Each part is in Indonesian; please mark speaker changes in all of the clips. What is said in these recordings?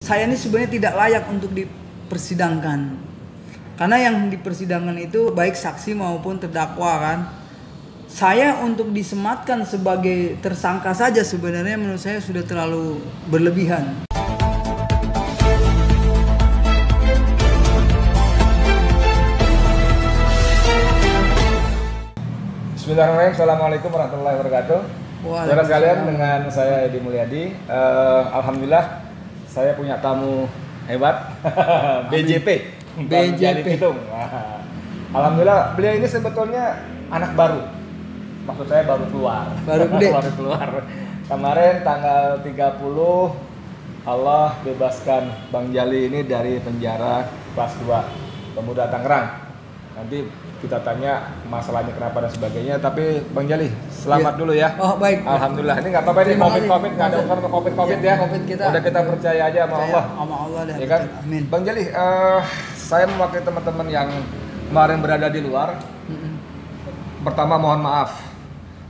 Speaker 1: saya ini sebenarnya tidak layak untuk dipersidangkan. Karena yang dipersidangan itu baik saksi maupun terdakwa kan. Saya untuk disematkan sebagai tersangka saja sebenarnya menurut saya sudah terlalu berlebihan.
Speaker 2: Bismillahirrahmanirrahim. Assalamualaikum warahmatullahi wabarakatuh. Saudara sekalian, dengan saya Edi Mulyadi. Alhamdulillah saya punya tamu hebat. BJP. Pitung. Alhamdulillah beliau ini sebetulnya anak baru. Maksud saya baru keluar.
Speaker 1: Baru
Speaker 2: keluar. Kemarin tanggal 30 Allah bebaskan Bang Jali ini dari penjara kelas 2 Pemuda Tangerang. Nanti kita tanya masalahnya kenapa dan sebagainya, tapi Bang Jali selamat dulu ya.
Speaker 1: Oh baik.
Speaker 2: Alhamdulillah, ini nggak apa-apa ini COVID nggak ada urusan COVID ya.
Speaker 1: COVID kita.
Speaker 2: Udah kita percaya aja sama Allah.
Speaker 1: Sama Allah dah.
Speaker 2: Ya kan?
Speaker 1: Amin.
Speaker 2: Bang Jali, saya mewakili teman-teman yang kemarin berada di luar. Pertama mohon maaf,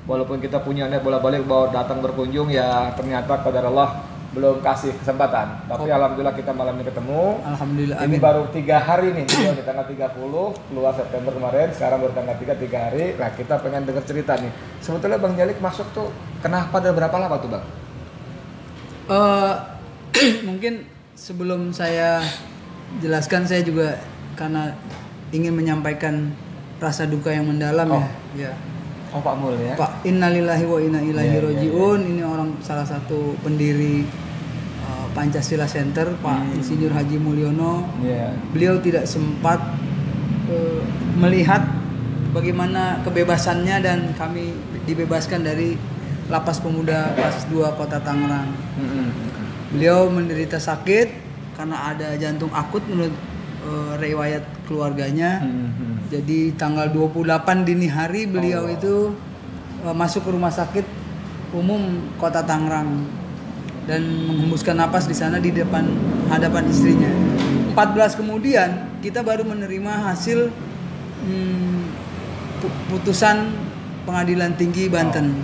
Speaker 2: walaupun kita punya niat bolak-balik bahwa datang berkunjung, ya ternyata qadar Allah belum kasih kesempatan. Tapi alhamdulillah kita malam ini ketemu.
Speaker 1: Alhamdulillah.
Speaker 2: Ini
Speaker 1: amin.
Speaker 2: baru 3 hari nih, di tanggal 30 keluar September kemarin, sekarang baru tanggal 3 hari. Nah, kita pengen dengar cerita nih. Sebetulnya Bang Jali masuk tuh kenapa dan berapa lama tuh, Bang?
Speaker 1: Mungkin sebelum saya jelaskan, saya juga karena ingin menyampaikan rasa duka yang mendalam ya.
Speaker 2: Oh, Pak Mul ya.
Speaker 1: Pak, innalillahi wa inna ilaihi rajiun. Ini orang salah satu pendiri Pancasila Center, Pak Insinyur Haji Mulyono. Beliau tidak sempat melihat bagaimana kebebasannya dan kami dibebaskan dari Lapas Pemuda Kelas 2 Kota Tangerang. Beliau menderita sakit karena ada jantung akut menurut riwayat keluarganya. Jadi tanggal 28 dini hari beliau itu masuk ke rumah sakit umum Kota Tangerang dan menghembuskan napas di sana di hadapan istrinya. 14 kemudian kita baru menerima hasil putusan Pengadilan Tinggi Banten.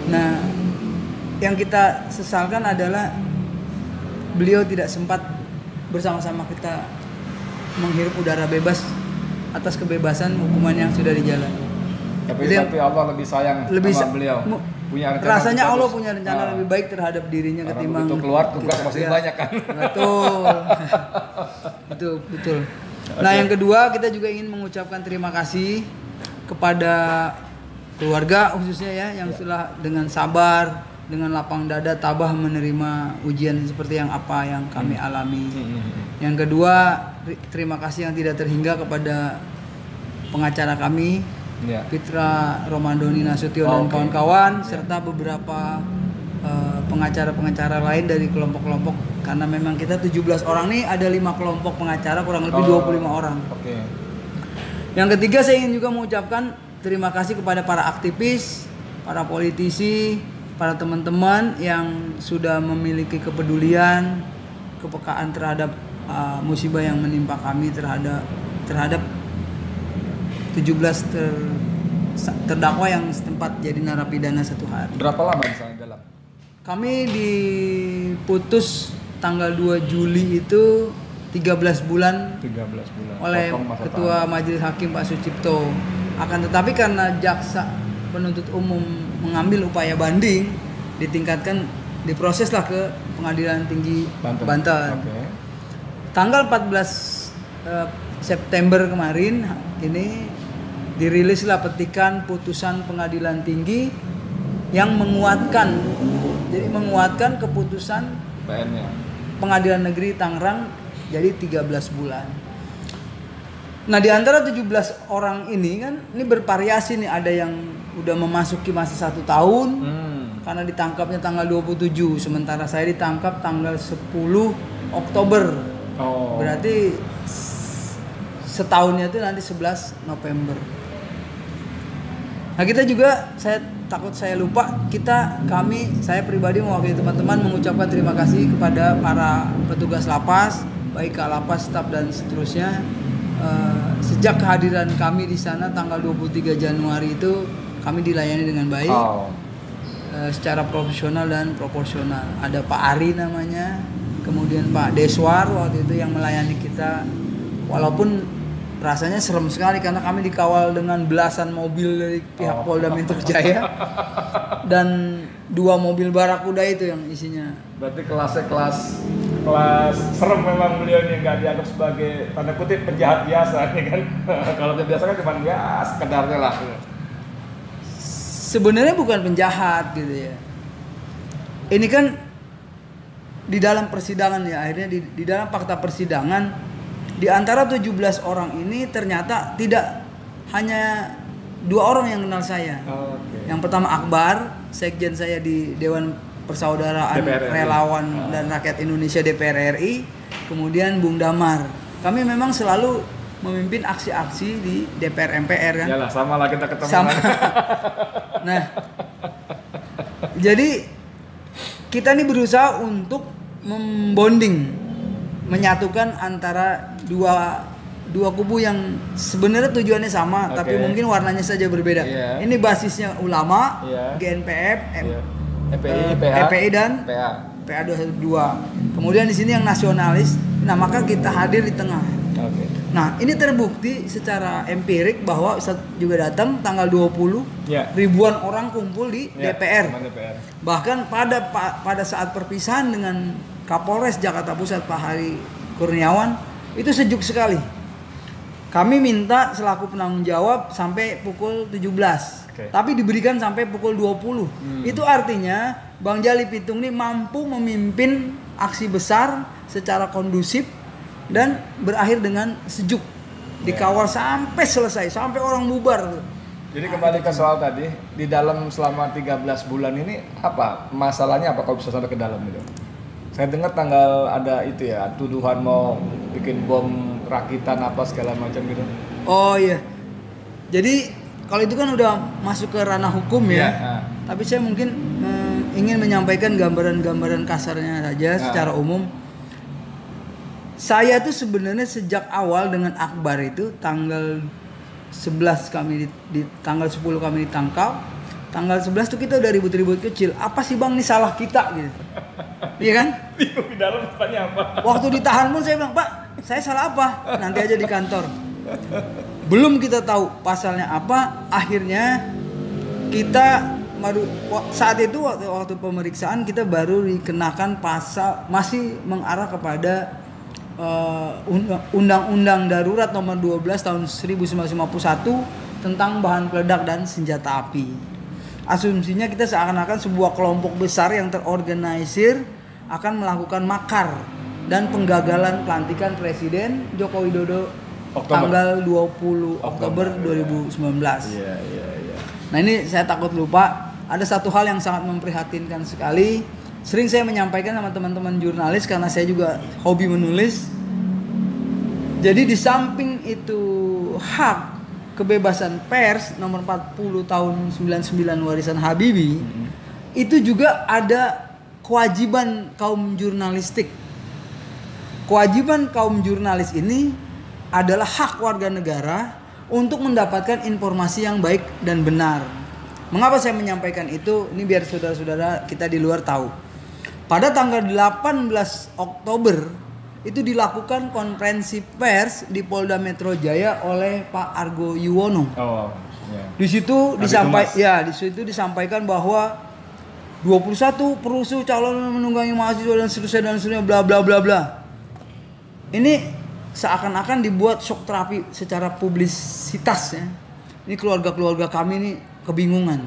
Speaker 1: Nah, yang kita sesalkan adalah beliau tidak sempat bersama-sama kita menghirup udara bebas atas kebebasan hukuman yang sudah dijalani.
Speaker 2: Tapi Allah lebih sayang sama beliau. Punya rencana
Speaker 1: rasanya Allah punya rencana lebih baik terhadap dirinya ketimbang
Speaker 2: begitu keluar tugas masih banyak kan.
Speaker 1: Betul. Nah, yang kedua kita juga ingin mengucapkan terima kasih kepada keluarga khususnya ya yang sudah dengan sabar, dengan lapang dada tabah menerima ujian seperti yang kami alami. Yang kedua, terima kasih yang tidak terhingga kepada pengacara kami, Fitra Romandoni Nasution dan kawan-kawan, serta beberapa pengacara-pengacara lain dari kelompok-kelompok, karena memang kita 17 orang nih, ada 5 kelompok pengacara, kurang lebih 25 orang. Yang ketiga, saya ingin juga mengucapkan terima kasih kepada para aktivis, para politisi, para teman-teman yang sudah memiliki kepedulian, kepekaan terhadap musibah yang menimpa kami terhadap 17 terdakwa yang setempat jadi narapidana 1 hari.
Speaker 2: Berapa lama misalnya dalam?
Speaker 1: Kami diputus tanggal 2 Juli itu 13 bulan oleh Ketua Majelis Hakim Pak Sucipto. Akan tetapi karena jaksa penuntut umum mengambil upaya banding, diproseslah ke Pengadilan Tinggi Banten. Tanggal 14 September kemarin ini dirilislah petikan putusan Pengadilan Tinggi yang menguatkan keputusan Pengadilan Negeri Tangerang jadi 13 bulan. Nah, di antara 17 orang ini kan ini bervariasi nih, ada yang udah memasuki masa 1 tahun karena ditangkapnya tanggal 27, sementara saya ditangkap tanggal 10 Oktober. Berarti setahunnya itu nanti 11 November. Nah, kita juga, saya lupa, saya pribadi mewakili teman-teman mengucapkan terima kasih kepada para petugas lapas, baik Kak Lapas, staf dan seterusnya. Sejak kehadiran kami di sana tanggal 23 Januari itu kami dilayani dengan baik. secara profesional dan proporsional. Ada Pak Ari namanya, kemudian Pak Deswar waktu itu yang melayani kita, walaupun rasanya serem sekali karena kami dikawal dengan belasan mobil dari pihak Polda Metro Jaya dan 2 mobil Barakuda itu yang isinya.
Speaker 2: Berarti kelas serem memang beliau ini, nggak dianggap sebagai tanda kutip penjahat biasa nih kan. Kalau biasa kan cuma ya sekedarnya lah.
Speaker 1: Sebenarnya bukan penjahat gitu ya. Ini kan di dalam persidangan ya, akhirnya di dalam fakta persidangan, di antara 17 orang ini ternyata tidak hanya 2 orang yang kenal saya. Yang pertama Akbar, sekjen saya di Dewan Persaudaraan
Speaker 2: DPR
Speaker 1: Relawan dan Rakyat Indonesia DPR RI, kemudian Bung Damar. Kami memang selalu memimpin aksi-aksi di DPR MPR kan.
Speaker 2: Yalah, sama lah kita ketemu.
Speaker 1: Sama. Nah, jadi kita ini berusaha untuk membonding, menyatukan antara dua kubu yang sebenarnya tujuannya sama, tapi mungkin warnanya saja berbeda. Ini basisnya ulama, GNPF, FPI dan PA 212. Kemudian di sini yang nasionalis. Nah, maka kita hadir di tengah. Nah, ini terbukti secara empirik bahwa Ustadz juga datang tanggal 20, ribuan orang kumpul di DPR. Bahkan pada saat perpisahan dengan Kapolres Jakarta Pusat Pak Hari Kurniawan itu sejuk sekali. Kami minta selaku penanggung jawab sampai pukul 17, tapi diberikan sampai pukul 20. Itu artinya Bang Jali Pitung ini mampu memimpin aksi besar secara kondusif dan berakhir dengan sejuk, dikawal sampai selesai, sampai orang bubar tuh.
Speaker 2: Jadi kembali ke soal tadi, di dalam selama 13 bulan ini apa masalahnya, apa kalau bisa sampai ke dalam itu? Saya dengar tanggal ada itu ya, tuduhan mau bikin bom rakitan apa segala macam gitu.
Speaker 1: Oh iya, jadi kalau itu kan udah masuk ke ranah hukum ya. Tapi saya mungkin ingin menyampaikan gambaran-gambaran kasarnya saja secara umum. Saya tuh sebenarnya sejak awal dengan Akbar itu tanggal 11 kami di tanggal 10 kami ditangkap. Tanggal 11 tuh kita udah ribut-ribut kecil. Apa sih Bang, ini salah kita gitu. Iya kan?
Speaker 2: Di dalam tanya apa?
Speaker 1: Waktu ditahan pun saya bilang, "Pak, saya salah apa? Nanti aja di kantor." Belum kita tahu pasalnya apa, akhirnya kita baru saat itu waktu pemeriksaan kita baru dikenakan pasal masih mengarah kepada Undang-Undang Darurat Nomor 12 Tahun 1951 tentang bahan peledak dan senjata api. Asumsinya kita seakan-akan sebuah kelompok besar yang terorganisir akan melakukan makar dan penggagalan pelantikan Presiden Joko Widodo tanggal 20 Oktober 2019. Nah, ini saya takut lupa. Ada satu hal yang sangat memprihatinkan sekali. Sering saya menyampaikan sama teman-teman jurnalis karena saya juga hobi menulis. Jadi di samping itu hak kebebasan pers nomor 40 tahun 99 warisan Habibie, itu juga ada kewajiban kaum jurnalistik. Kewajiban kaum jurnalis ini adalah hak warga negara untuk mendapatkan informasi yang baik dan benar. Mengapa saya menyampaikan itu? Ini biar saudara-saudara kita di luar tahu. Pada tanggal 18 Oktober itu dilakukan konferensi pers di Polda Metro Jaya oleh Pak Argo Yuwono. Di situ disampaikan bahwa 21 perusuh calon menunggangi mahasiswa dan seterusnya bla bla bla bla. Ini seakan-akan dibuat shock terapi secara publisitas ya. Ini keluarga-keluarga kami ini kebingungan.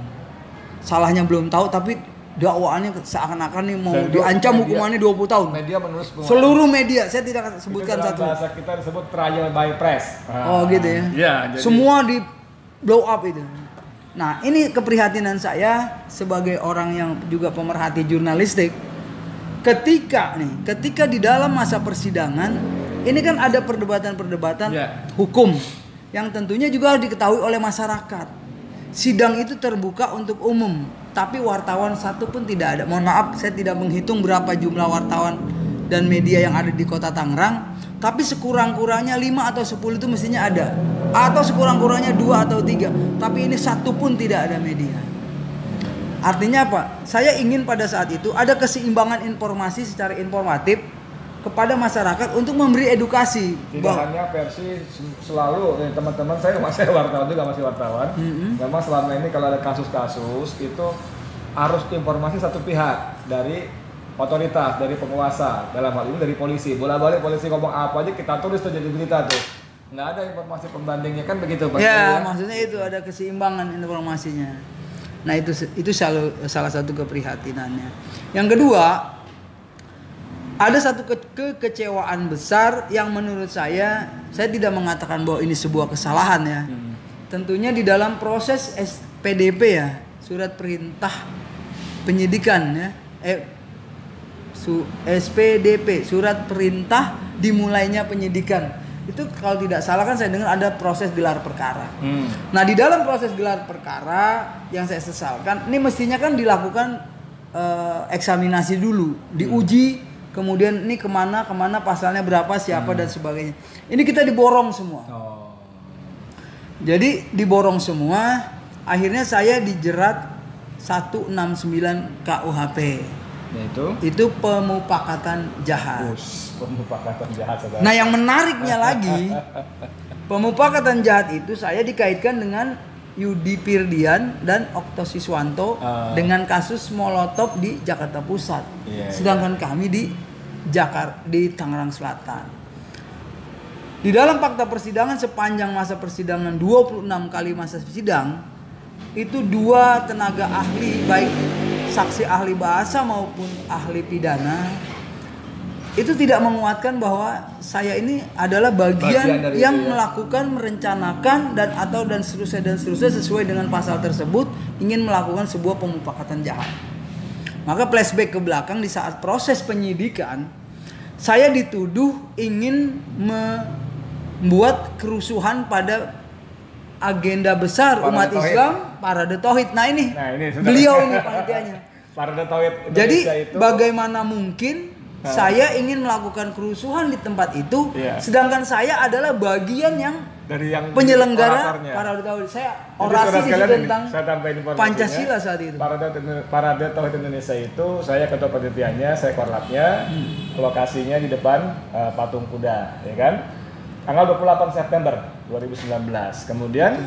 Speaker 1: Salahnya belum tahu tapi dakwaannya seakan-akan nih mau diancam hukumannya 20 tahun.
Speaker 2: Media menulis
Speaker 1: seluruh media, saya tidak sebutkan
Speaker 2: itu
Speaker 1: satu.
Speaker 2: Bahasa kita disebut trial by press.
Speaker 1: Oh gitu ya.
Speaker 2: Jadi
Speaker 1: semua di blow up itu. Nah, ini keprihatinan saya sebagai orang yang juga pemerhati jurnalistik. Ketika di dalam masa persidangan, ini kan ada perdebatan-perdebatan hukum yang tentunya juga harus diketahui oleh masyarakat. Sidang itu terbuka untuk umum, tapi wartawan satu pun tidak ada. Mohon maaf, saya tidak menghitung berapa jumlah wartawan dan media yang ada di kota Tangerang, tapi sekurang-kurangnya 5 atau 10 itu mestinya ada. Atau sekurang-kurangnya 2 atau 3, tapi ini satu pun tidak ada media. Artinya apa? Saya ingin pada saat itu ada keseimbangan informasi secara informatif kepada masyarakat untuk memberi edukasi.
Speaker 2: Tidak hanya versi selalu teman-teman, saya wartawan juga masih wartawan. Memang selama ini kalau ada kasus-kasus itu harus informasi satu pihak dari otoritas, dari penguasa, dalam hal ini dari polisi. Bola-balik polisi ngomong apa aja kita tulis tuh jadi berita tuh. Nggak ada informasi pembandingnya kan begitu Pak?
Speaker 1: Ya, maksudnya itu ada keseimbangan informasinya. Nah itu salah satu keprihatinannya. Yang kedua, ada satu kekecewaan besar yang menurut saya tidak mengatakan bahwa ini sebuah kesalahan ya. Tentunya di dalam proses SPDP ya, surat perintah penyidikan ya, SPDP, surat perintah dimulainya penyidikan. Itu kalau tidak salah kan saya dengar ada proses gelar perkara. Nah di dalam proses gelar perkara yang saya sesalkan, ini mestinya kan dilakukan eksaminasi dulu, diuji. Kemudian ini kemana pasalnya berapa, siapa dan sebagainya. Ini kita diborong semua. Jadi diborong semua. Akhirnya saya dijerat 169 KUHP. Itu pemufakatan jahat.
Speaker 2: Pemufakatan jahat. Saudara.
Speaker 1: Nah yang menariknya lagi, pemufakatan jahat itu saya dikaitkan dengan Yudi Firdian dan Okto Siswanto dengan kasus Molotov di Jakarta Pusat. Sedangkan kami di Tangerang Selatan. Di dalam fakta persidangan sepanjang masa persidangan 26 kali masa sidang, itu 2 tenaga ahli baik saksi ahli bahasa maupun ahli pidana itu tidak menguatkan bahwa saya ini adalah bagian yang melakukan, merencanakan dan seterusnya sesuai dengan pasal tersebut ingin melakukan sebuah pemufakatan jahat. Maka flashback ke belakang di saat proses penyidikan, saya dituduh ingin membuat kerusuhan pada agenda besar umat Islam, Parade Tauhid. Nah ini beliau ini panitianya.
Speaker 2: Parade Tauhid Indonesia.
Speaker 1: Jadi
Speaker 2: itu
Speaker 1: bagaimana mungkin saya ingin melakukan kerusuhan di tempat itu, sedangkan saya adalah bagian yang penyelenggara Parade Tauhid. Saya orasi tentang Pancasila saat itu.
Speaker 2: Parade Tauhid Indonesia itu saya ketua panitianya, saya korlapnya. Lokasinya di depan patung kuda, ya kan? Tanggal 28 September 2019. Kemudian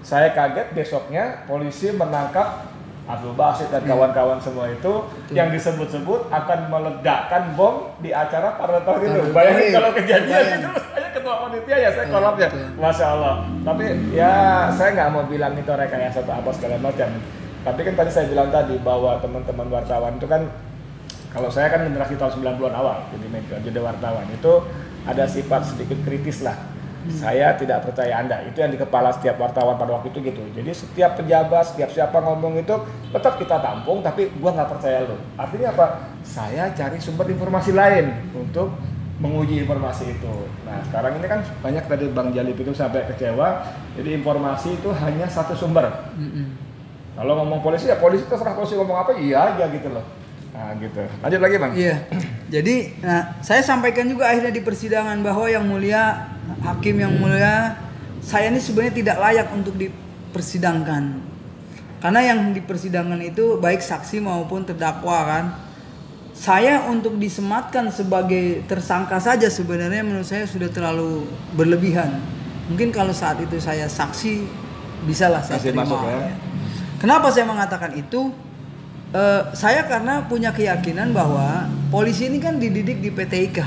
Speaker 2: saya kaget besoknya polisi menangkap Abdul Basit dan kawan-kawan semua itu yang disebut-sebut akan meledakkan bom di acara Parade Tauhid itu. Bayangin kalau kejadian itu saya ketua panitia ya, saya kolapnya. Masya Allah. Tapi ya saya nggak mau bilang itu rekayasa atau apa segala macam. Tapi kan tadi saya bilang tadi bahwa teman-teman wartawan itu kan, kalau saya kan generasi tahun 90-an awal jadi wartawan itu ada sifat sedikit kritis lah. Saya tidak percaya Anda, itu yang di kepala setiap wartawan pada waktu itu gitu. Jadi setiap pejabat, setiap siapa ngomong itu tetap kita tampung, tapi gua nggak percaya lo. Artinya apa? Saya cari sumber informasi lain untuk menguji informasi itu. Nah sekarang ini kan banyak tadi Bang Jalip itu sampai kecewa, jadi informasi itu hanya satu sumber. Kalau ngomong polisi ya polisi, terserah polisi ngomong apa, iya aja gitu loh. Nah gitu. Lanjut lagi Bang.
Speaker 1: Iya. Jadi saya sampaikan juga akhirnya di persidangan bahwa yang mulia, hakim yang mulia, saya ini sebenarnya tidak layak untuk dipersidangkan. Karena yang di persidangan itu baik saksi maupun terdakwa kan. Saya untuk disematkan sebagai tersangka saja sebenarnya menurut saya sudah terlalu berlebihan. Mungkin kalau saat itu saya saksi, bisalah saya terima. Masuk, ya. Kenapa saya mengatakan itu? Saya karena punya keyakinan bahwa polisi ini kan dididik di PT IKA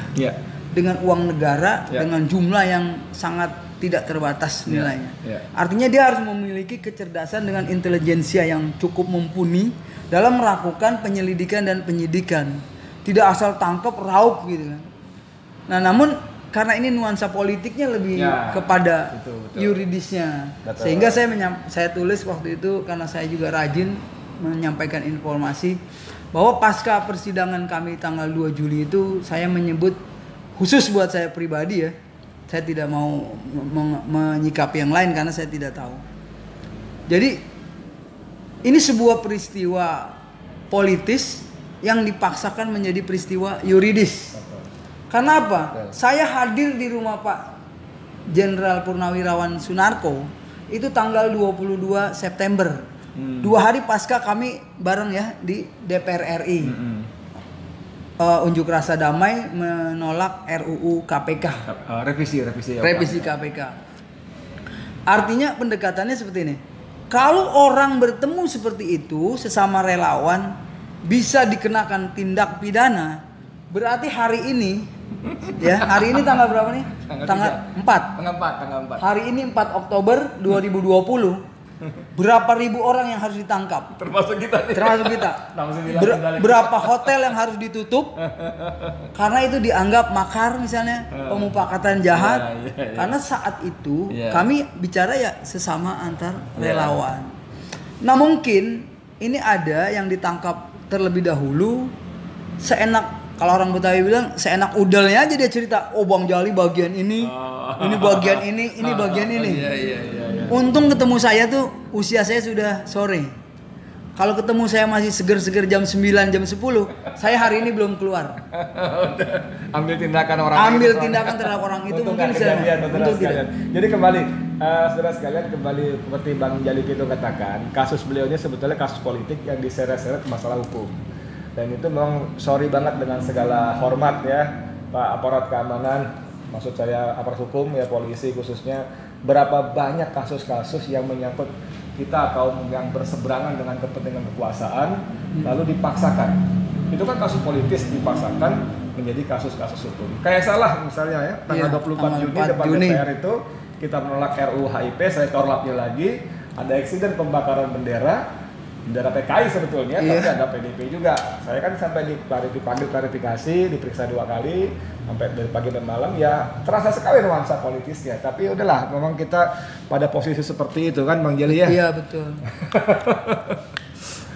Speaker 1: dengan uang negara, dengan jumlah yang sangat tidak terbatas nilainya. Artinya dia harus memiliki kecerdasan dengan intelijensia yang cukup mumpuni dalam melakukan penyelidikan dan penyidikan. Tidak asal tangkap raup gitu kan. Nah namun karena ini nuansa politiknya lebih kepada yuridisnya, sehingga saya tulis waktu itu karena saya juga rajin menyampaikan informasi bahwa pasca persidangan kami tanggal 2 Juli itu saya menyebut khusus buat saya pribadi ya, saya tidak mau menyikapi yang lain karena saya tidak tahu. Jadi ini sebuah peristiwa politis yang dipaksakan menjadi peristiwa yuridis. Karena apa? Saya hadir di rumah Pak Jenderal Purnawirawan Sunarko itu tanggal 22 September. 2 hari pasca kami bareng ya di DPR RI. unjuk rasa damai menolak RUU KPK. Revisi KPK. Artinya pendekatannya seperti ini. Kalau orang bertemu seperti itu sesama relawan bisa dikenakan tindak pidana, berarti hari ini tanggal berapa nih? Tanggal 4. Hari ini 4 Oktober 2020. Berapa ribu orang yang harus ditangkap?
Speaker 2: Termasuk kita.
Speaker 1: Berapa hotel yang harus ditutup? Karena itu dianggap makar misalnya, pemufakatan jahat. Karena saat itu kami bicara ya sesama antar relawan. Nah mungkin ini ada yang ditangkap terlebih dahulu, kalau orang Betawi bilang seenak udalnya aja dia cerita, oh Bang Jali bagian ini bagian ini bagian ini. Untung ketemu saya tuh usia saya sudah sore. Kalau ketemu saya masih seger-seger jam 9, jam 10, saya hari ini belum keluar.
Speaker 2: Ambil tindakan
Speaker 1: terhadap orang itu mungkin saya.
Speaker 2: Jadi kembali, saudara sekalian, kembali seperti Bang Jali itu katakan, kasus beliau ini sebetulnya kasus politik yang diseret-seret masalah hukum. Dan itu memang sorry banget dengan segala hormat ya, Pak aparat keamanan, maksud saya aparat hukum ya, polisi khususnya, berapa banyak kasus-kasus yang menyangkut kita kaum yang berseberangan dengan kepentingan kekuasaan lalu dipaksakan. Itu kan kasus politis dipaksakan menjadi kasus-kasus hukum. Kayak salah misalnya ya, tanggal 24 Juni depan DPR itu kita menolak RUU HIP, saya korlapnya lagi, ada eksiden pembakaran bendera PKI sebetulnya, tapi ada PDP juga. Saya kan sampai klarifikasi, diperiksa 2 kali, sampai dari pagi dan malam, ya terasa sekali nuansa politisnya. Tapi udahlah, memang kita pada posisi seperti itu kan Bang Jali ya?
Speaker 1: Iya betul.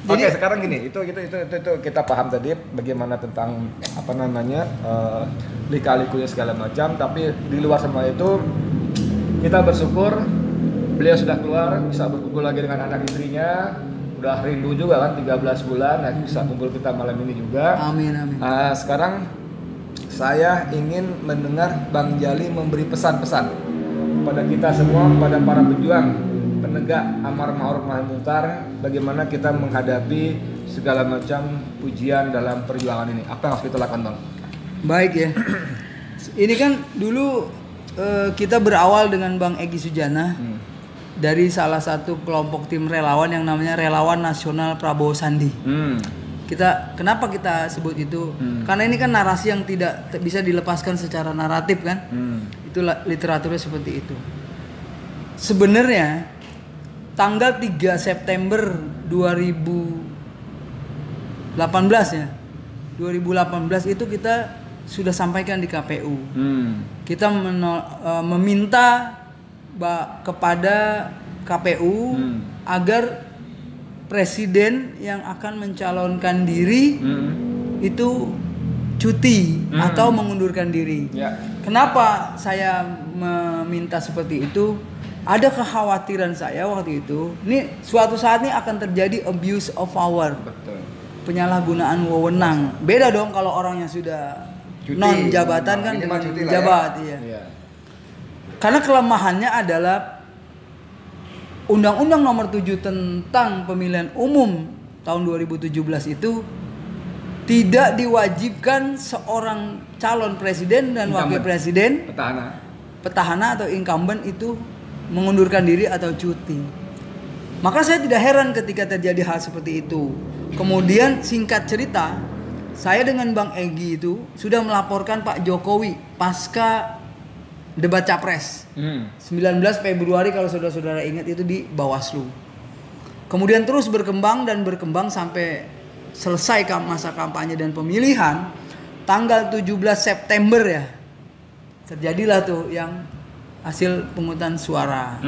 Speaker 2: Oke, sekarang gini, itu kita paham tadi bagaimana tentang lika-likunya segala macam. Tapi di luar semua itu kita bersyukur beliau sudah keluar, bisa berkumpul lagi dengan anak istrinya. Udah rindu juga kan 13 bulan, bisa kumpul kita malam ini juga.
Speaker 1: Amin.
Speaker 2: Sekarang saya ingin mendengar Bang Jali memberi pesan-pesan kepada kita semua, kepada para pejuang penegak amar ma'ruf nahi munkar, bagaimana kita menghadapi segala macam ujian dalam perjuangan ini. Apa yang harus kita lakukan, Bang?
Speaker 1: Baik ya. Ini kan dulu kita berawal dengan Bang Egy Sujana. Dari salah satu kelompok tim relawan yang namanya Relawan Nasional Prabowo Sandi. Kenapa kita sebut itu? Karena ini kan narasi yang tidak bisa dilepaskan secara naratif kan? Itu literaturnya seperti itu. Sebenarnya tanggal 3 September 2018 ya. 2018 itu kita sudah sampaikan di KPU. Kita meminta kepada KPU agar presiden yang akan mencalonkan diri itu cuti atau mengundurkan diri. Kenapa saya meminta seperti itu? Ada kekhawatiran saya waktu itu, ini suatu saat ini akan terjadi abuse of power. Penyalahgunaan wewenang. Beda dong kalau orang yang sudah non jabatan kan jabat ya. Karena kelemahannya adalah Undang-Undang Nomor 7 tentang Pemilihan Umum tahun 2017 itu tidak diwajibkan seorang calon presiden dan wakil presiden, petahana atau incumbent itu mengundurkan diri atau cuti. Maka saya tidak heran ketika terjadi hal seperti itu. Kemudian singkat cerita, saya dengan Bang Egy itu sudah melaporkan Pak Jokowi pasca debat Capres 19 Februari kalau saudara-saudara ingat itu di Bawaslu. Kemudian terus berkembang sampai selesai masa kampanye dan pemilihan tanggal 17 September ya. Terjadilah tuh yang hasil pungutan suara.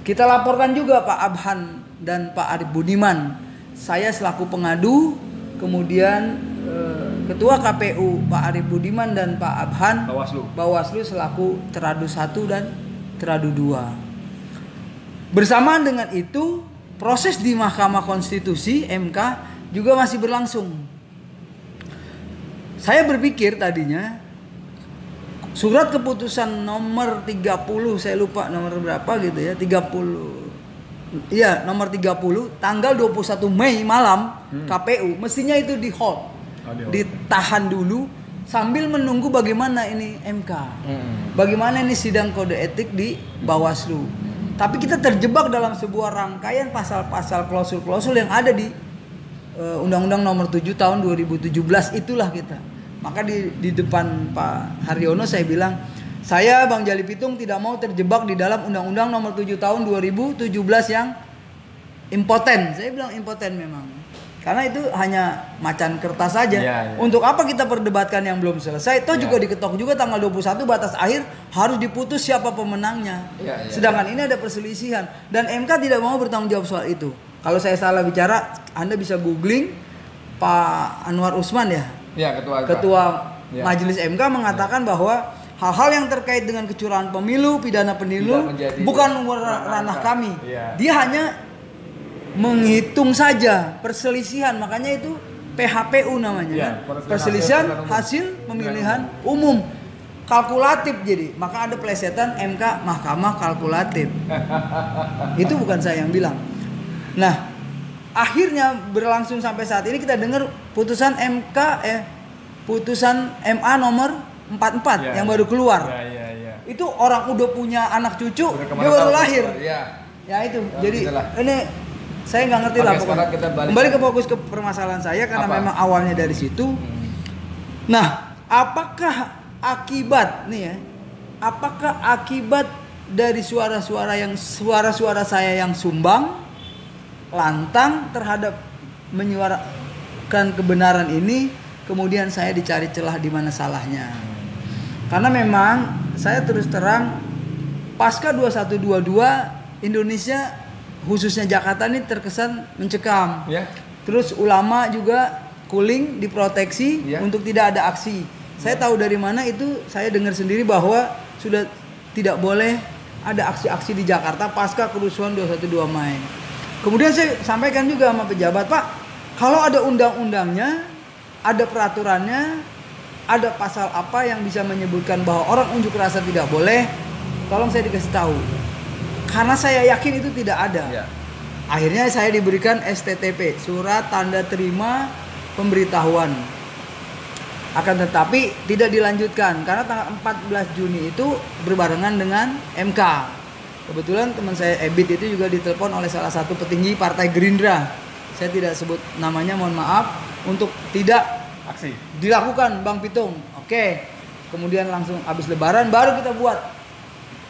Speaker 1: Kita laporkan juga Pak Abhan dan Pak Arief Budiman. Saya selaku pengadu, kemudian Ketua KPU Pak Arief Budiman dan Pak Abhan Bawaslu selaku Teradu 1 dan Teradu 2. Bersamaan dengan itu proses di Mahkamah Konstitusi MK juga masih berlangsung. Saya berpikir tadinya surat keputusan nomor 30, saya lupa nomor berapa gitu ya, 30. Iya, nomor 30 tanggal 21 Mei malam KPU mestinya itu di hold. ditahan dulu sambil menunggu bagaimana ini MK, bagaimana ini sidang kode etik di Bawaslu. Tapi kita terjebak dalam sebuah rangkaian pasal-pasal klausul-klausul yang ada di Undang-Undang Nomor 7 Tahun 2017 itulah kita. Maka di depan Pak Haryono saya bilang, saya Bang Jali Pitung tidak mau terjebak di dalam Undang-Undang Nomor 7 Tahun 2017 yang impoten. Saya bilang impoten memang. Karena itu hanya macan kertas saja. Untuk apa kita perdebatkan yang belum selesai? Toh juga diketok juga tanggal 21 batas akhir harus diputus siapa pemenangnya. Sedangkan ini ada perselisihan dan MK tidak mau bertanggung jawab soal itu. Kalau saya salah bicara, Anda bisa googling Pak Anwar Usman ya. Ketua Majelis MK mengatakan bahwa hal-hal yang terkait dengan kecurangan pemilu, pidana pemilu bukan ranah kami. Dia hanya menghitung saja perselisihan, makanya itu PHPU namanya, perselisihan hasil pemilihan umum, kalkulatif. Jadi maka ada plesetan MK Mahkamah Kalkulatif. Itu bukan saya yang bilang. Nah, akhirnya berlangsung sampai saat ini kita dengar putusan putusan MA nomor 44 yang baru keluar. Itu orang udah punya anak cucu, dia baru lahir. Ya itu. Jadi ini saya nggak ngerti lah pokoknya. Kembali ke fokus ke permasalahan saya karena memang awalnya dari situ. Nah, apakah akibat dari suara-suara saya yang sumbang lantang terhadap menyuarakan kebenaran ini, kemudian saya dicari celah di mana salahnya? Karena memang saya terus terang pasca 2122 Indonesia khususnya Jakarta ini terkesan mencekam. Terus ulama juga cooling, diproteksi untuk tidak ada aksi. Saya tahu dari mana itu, saya dengar sendiri bahwa sudah tidak boleh ada aksi-aksi di Jakarta pasca kerusuhan 212 Mei. Kemudian saya sampaikan juga sama pejabat, Pak, kalau ada undang-undangnya, ada peraturannya, ada pasal apa yang bisa menyebutkan bahwa orang unjuk rasa tidak boleh, tolong saya dikasih tahu. Karena saya yakin itu tidak ada. Akhirnya saya diberikan STTP, surat tanda terima pemberitahuan. Akan tetapi tidak dilanjutkan karena tanggal 14 Juni itu berbarengan dengan MK. Kebetulan teman saya Ebit itu juga ditelepon oleh salah satu petinggi Partai Gerindra. Saya tidak sebut namanya, mohon maaf, untuk tidak
Speaker 2: aksi
Speaker 1: dilakukan Bang Pitung. Oke. Kemudian langsung habis lebaran baru kita buat.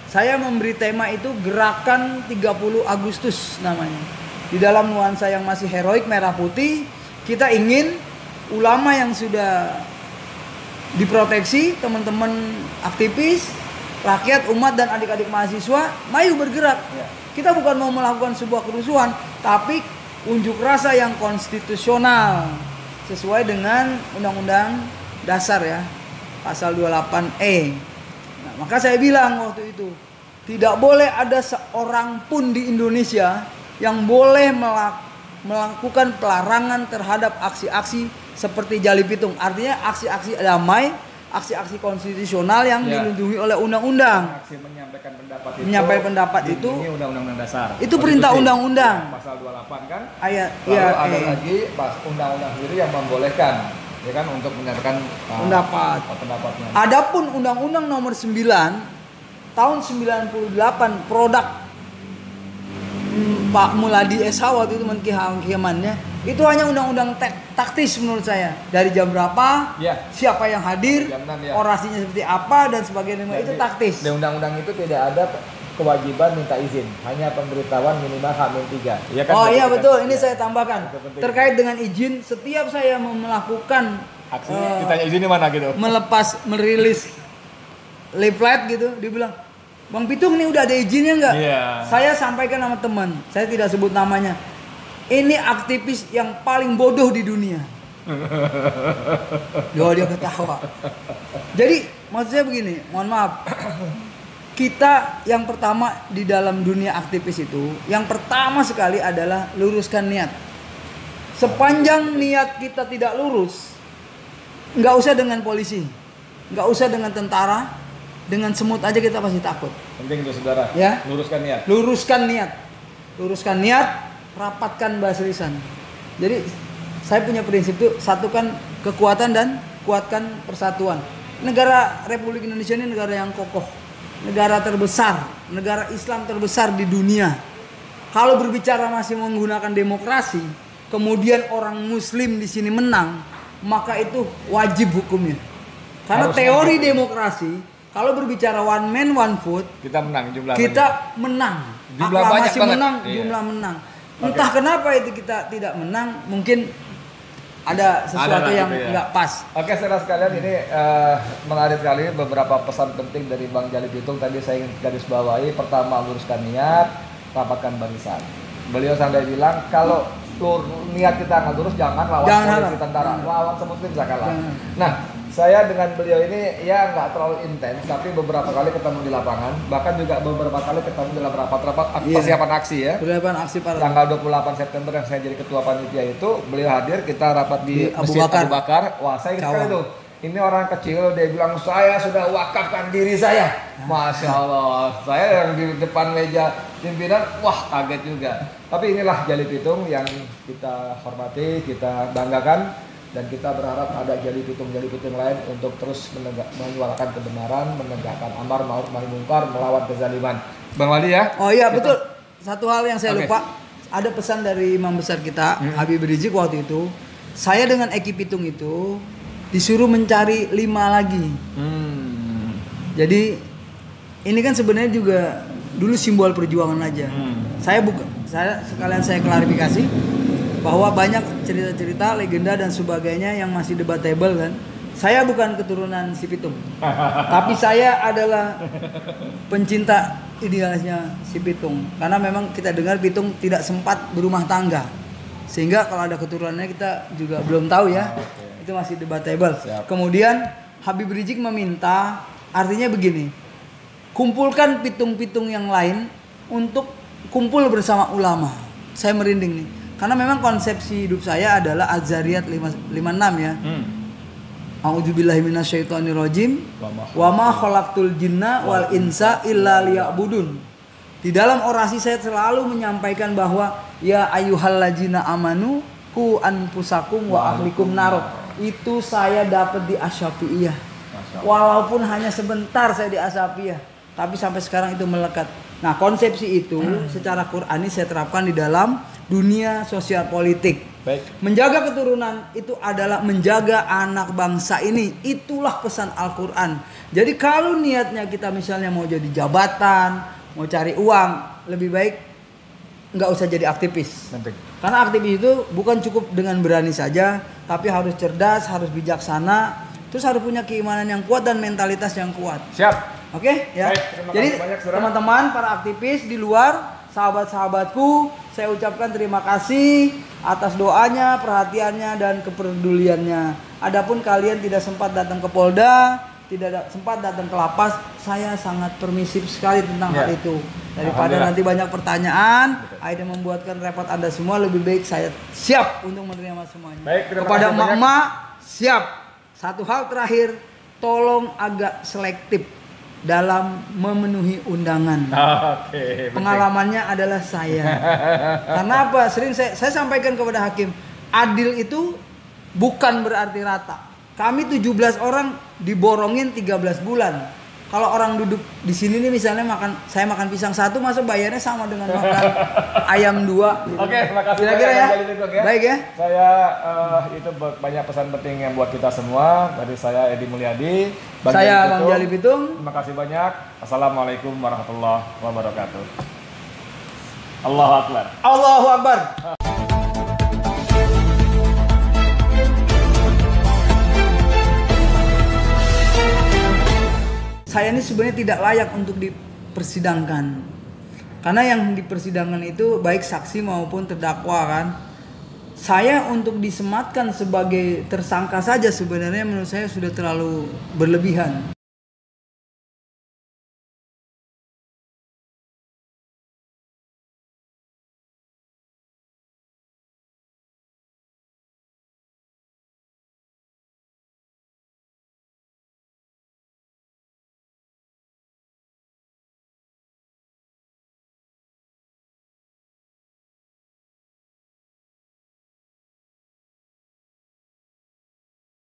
Speaker 1: Saya memberi tema itu Gerakan 30 Agustus namanya. Di dalam nuansa yang masih heroik merah putih, kita ingin ulama yang sudah diproteksi, teman-teman aktivis, rakyat, umat dan adik-adik mahasiswa, maju bergerak. Kita bukan mau melakukan sebuah kerusuhan, tapi unjuk rasa yang konstitusional sesuai dengan Undang-Undang Dasar ya, pasal 28E. Nah, maka saya bilang waktu itu, tidak boleh ada seorang pun di Indonesia yang boleh melakukan pelarangan terhadap aksi-aksi seperti Jali Pitung. Artinya aksi-aksi damai, aksi-aksi konstitusional yang dilindungi oleh undang-undang.
Speaker 2: Aksi
Speaker 1: menyampaikan pendapat itu
Speaker 2: ini undang-undang dasar.
Speaker 1: Itu perintah undang-undang.
Speaker 2: Pasal 28 kan?
Speaker 1: Ayat
Speaker 2: ada lagi undang-undang sendiri yang membolehkan ya kan untuk menyatakan pendapatnya.
Speaker 1: Adapun Undang-Undang Nomor 9 tahun 98 produk Pak Muladi SH waktu itu Menteri Kehakimannya, itu hanya undang-undang taktis menurut saya. Dari jam berapa, siapa yang hadir, orasinya seperti apa dan sebagainya, itu taktis.
Speaker 2: Di undang-undang itu tidak ada kewajiban minta izin, hanya pemberitahuan minimal H-3.
Speaker 1: Ya kan? Oh iya betul, ini saya tambahkan. Terkait dengan izin, setiap saya melakukan
Speaker 2: aksi, ditanya izin di mana gitu.
Speaker 1: Merilis leaflet gitu, dia bilang, Bang Pitung ini udah ada izinnya nggak? Saya sampaikan sama teman, saya tidak sebut namanya. Ini aktivis yang paling bodoh di dunia. Dia ketawa. Jadi maksud saya begini, mohon maaf. Kita yang pertama di dalam dunia aktivis itu, yang pertama sekali adalah luruskan niat. Sepanjang niat kita tidak lurus, nggak usah dengan polisi, nggak usah dengan tentara. Dengan semut aja kita pasti takut.
Speaker 2: Penting itu saudara.
Speaker 1: Ya.
Speaker 2: Luruskan niat.
Speaker 1: Luruskan niat, rapatkan bahasa lisan. Jadi saya punya prinsip itu, satukan kekuatan dan kuatkan persatuan. Negara Republik Indonesia ini negara yang kokoh, negara terbesar, negara Islam terbesar di dunia. Kalau berbicara masih menggunakan demokrasi, kemudian orang Muslim di sini menang, maka itu wajib hukumnya. Karena harus teori demokrasi, kalau berbicara one man one vote,
Speaker 2: kita menang jumlah.
Speaker 1: Kita menang.
Speaker 2: Jumlah banyak banget.
Speaker 1: Menang, jumlah menang. Entah kenapa itu kita tidak menang, mungkin ada sesuatu yang nggak pas.
Speaker 2: Oke, saudara sekalian, ini menarik sekali beberapa pesan penting dari Bang Jalil Pitung. Tadi saya ingin garis bawahi. Pertama, luruskan niat, rapatkan barisan. Beliau sampai bilang kalau niat kita nggak lurus, jangan lawan polisi tentara, lawan semuslim kalah. Nah, saya dengan beliau ini ya nggak terlalu intens, tapi beberapa kali ketemu di lapangan, bahkan juga beberapa kali ketemu dalam rapat-rapat persiapan aksi ya. Persiapan aksi pada tanggal 28 September yang saya jadi ketua panitia itu, beliau hadir, kita rapat di Masjid Abu Bakar. Wah, saya sekali tuh. Ini orang kecil, dia bilang saya sudah wakafkan diri saya. Masya Allah, saya yang di depan meja pimpinan, wah kaget juga. Tapi inilah Jalil Pitung yang kita hormati, kita banggakan, dan kita berharap ada Jalil Pitung lain untuk terus menyuarakan kebenaran, menegakkan amar ma'ruf nahi munkar, melawan kezaliman. Bang Wali ya?
Speaker 1: Oh iya betul. Satu hal yang saya lupa, ada pesan dari imam besar kita, Habib Rizik waktu itu. Saya dengan Eki Pitung itu disuruh mencari 5 lagi. Jadi ini kan sebenarnya juga dulu simbol perjuangan aja. Saya sekalian saya klarifikasi bahwa banyak cerita-cerita, legenda dan sebagainya yang masih debatable kan. Saya bukan keturunan si Pitung. Tapi saya adalah pencinta idealisnya si Pitung. Karena memang kita dengar Pitung tidak sempat berumah tangga. Sehingga kalau ada keturunannya kita juga belum tahu ya. Itu masih debatable. Siap. Kemudian Habib Rizik meminta, artinya begini, kumpulkan pitung-pitung yang lain untuk kumpul bersama ulama. Saya merinding nih, karena memang konsepsi hidup saya adalah Az-Zariyat 56 ya. A'udzubillahi minasyaitonirrajim. Wa ma khalaqtul jinna wal insa illa liya'budun. Di dalam orasi saya selalu menyampaikan bahwa ya ayyuhallazina amanu ku anfusakum wa ahlikum nar. Itu saya dapat di Asy-Syafi'iyah. Walaupun hanya sebentar saya di Asy-Syafi'iyah, tapi sampai sekarang itu melekat. Nah, konsepsi itu secara Qur'ani saya terapkan di dalam dunia sosial politik. Baik. Menjaga keturunan itu adalah menjaga anak bangsa ini. Itulah pesan Al-Qur'an. Jadi kalau niatnya kita misalnya mau jadi jabatan, mau cari uang, lebih baik nggak usah jadi aktivis. Karena aktivis itu bukan cukup dengan berani saja, tapi harus cerdas, harus bijaksana, terus harus punya keimanan yang kuat dan mentalitas yang kuat.
Speaker 2: Siap.
Speaker 1: Oke, ya. Jadi teman-teman para aktivis di luar, sahabat-sahabatku, saya ucapkan terima kasih atas doanya, perhatiannya dan kepeduliannya. Adapun kalian tidak sempat datang ke Polda, tidak sempat datang ke lapas, saya sangat permisif sekali tentang hal itu. Daripada nanti banyak pertanyaan, akhirnya membuatkan repot Anda semua, lebih baik saya siap untuk menerima semuanya. Baik, kepada emak-emak, siap. Satu hal terakhir, tolong agak selektif dalam memenuhi undangan. Pengalamannya adalah saya. Karena apa? Sering saya sampaikan kepada hakim, adil itu bukan berarti rata. Kami 17 orang diborongin 13 bulan. Kalau orang duduk di sini nih misalnya saya makan pisang 1, masa bayarnya sama dengan makan ayam 2 gitu. Oke, terima kasih. Kira-kira ya. Baik ya.
Speaker 2: Saya itu banyak pesan penting yang buat kita semua. Dari saya Edi Mulyadi,
Speaker 1: saya Bang Jalil Pitung.
Speaker 2: Terima kasih banyak. Assalamualaikum warahmatullahi wabarakatuh. Allahu Akbar.
Speaker 1: Allahu Akbar. Saya ini sebenarnya tidak layak untuk dipersidangkan. Karena yang dipersidangkan itu baik saksi maupun terdakwa kan. Saya untuk disematkan sebagai tersangka saja sebenarnya menurut saya sudah terlalu berlebihan.